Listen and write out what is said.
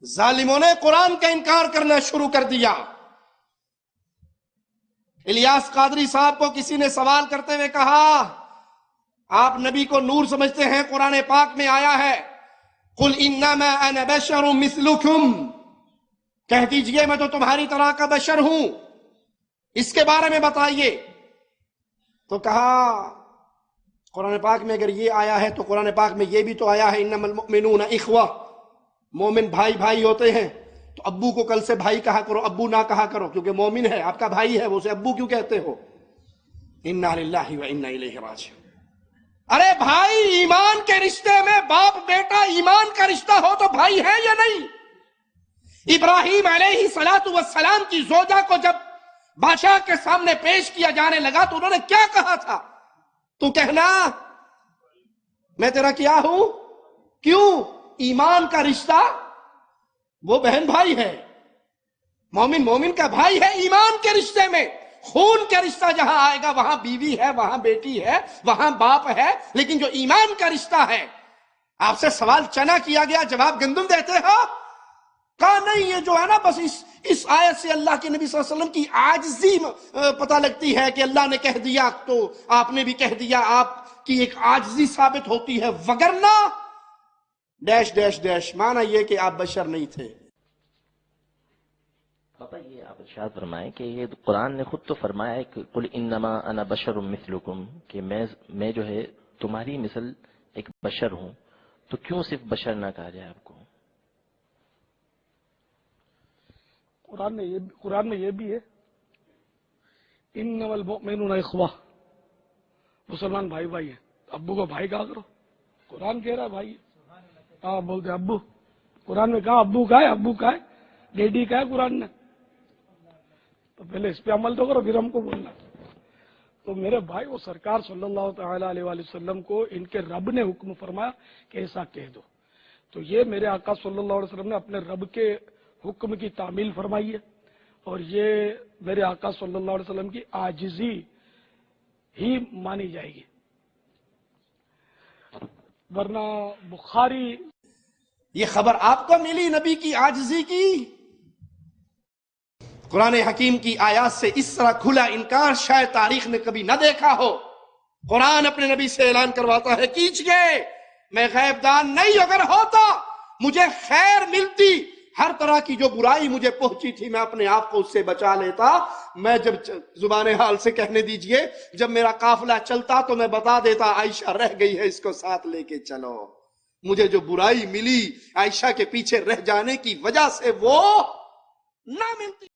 ظالموں نے قرآن کا انکار کرنا شروع کر دیا۔ الیاس قادری صاحب کو کسی نے سوال کرتے ہوئے کہا، آپ نبی کو نور سمجھتے ہیں، قرآن پاک میں آیا ہے قل انما انا بشر مثلکم، کہہ دیجئے میں تو تمہاری طرح کا بشر ہوں، اس کے بارے میں بتائیے۔ تو کہا قرآن پاک میں اگر یہ آیا ہے تو قرآن پاک میں یہ بھی تو آیا ہے انما المؤمنون اخوہ، مومن بھائی بھائی ہوتے ہیں، تو ابو کو کل سے بھائی کہا کرو، ابو نہ کہا کرو، کیونکہ مومن ہے، آپ کا بھائی ہے، وہ اسے ابو کیوں کہتے ہو؟ انا للہ و انا الیہ راجعون۔ ارے بھائی، ایمان کے رشتے میں باپ بیٹا ایمان کا رشتہ ہو تو بھائی ہے یا نہیں؟ ابراہیم علیہ السلام کی زوجہ کو جب بادشاہ کے سامنے پیش کیا جانے لگا تو انہوں نے کیا کہا تھا؟ تو کہنا میں تیرا کیا ہوں؟ کیوں؟ ایمان کا رشتہ، وہ بہن بھائی ہے، مومن مومن کا بھائی ہے ایمان کے رشتے میں۔ خون کا رشتہ جہاں آئے گا وہاں بیوی ہے، وہاں بیٹی ہے، وہاں باپ ہے، لیکن جو ایمان کا رشتہ ہے، آپ سے سوال چنا کیا گیا، جواب گندم دیتے ہو؟ کہا نہیں، یہ جو ہے نا بس اس آیت سے اللہ کے نبی صلی اللہ علیہ وسلم کی عاجزی پتہ لگتی ہے کہ اللہ نے کہہ دیا تو آپ نے بھی کہہ دیا، آپ کی ایک عاجزی ثابت ہوتی ہے، وگرنہ ڈیش ڈیش ڈیش، معنی یہ کہ آپ بشر نہیں تھے۔ پاپا یہ آپ ارشاد فرمائیں کہ یہ قرآن نے خود تو فرمایا ہے کہ قل انما انا بشر مثلکم، کہ میں جو ہے تمہاری مثل ایک بشر ہوں، تو کیوں صرف بشر نہ کہا جائے آپ کو؟ قرآن میں یہ بھی ہے انما المؤمنون اخوہ، مسلمان بھائی بھائی ہیں، ابو کو بھائی کہا کرو، قرآن کہہ رہا ہے بھائی، ہاں بولتے ابو، قرآن میں کہا ابو کا ہے، ابو کا ہے، ڈیڈی کا ہے قرآن نے، تو پہلے اس پہ عمل تو کرو پھر ہم کو بولنا۔ تو میرے بھائی، وہ سرکار صلی اللہ تعالیٰ علیہ وآلہ وسلم کو ان کے رب نے حکم فرمایا کہ ایسا کہہ دو، تو یہ میرے آقا صلی اللہ علیہ وسلم نے اپنے رب کے حکم کی تعمیل فرمائی ہے، اور یہ میرے آقا صلی اللہ علیہ وسلم کی عاجزی ہی مانی جائے گی، ورنہ بخاری۔ یہ خبر آپ کو ملی نبی کی عاجزی کی؟ قرآن حکیم کی آیات سے اس طرح کھلا انکار شاید تاریخ نے کبھی نہ دیکھا ہو۔ قرآن اپنے نبی سے اعلان کرواتا ہے کیجئے، میں غیب دان نہیں، اگر ہوتا مجھے خیر ملتی، ہر طرح کی جو برائی مجھے پہنچی تھی میں اپنے آپ کو اس سے بچا لیتا۔ میں جب زبان حال سے کہنے دیجئے، جب میرا قافلہ چلتا تو میں بتا دیتا عائشہ رہ گئی ہے، اس کو ساتھ لے کے چلو۔ مجھے جو برائی ملی عائشہ کے پیچھے رہ جانے کی وجہ سے وہ نہ ملتی۔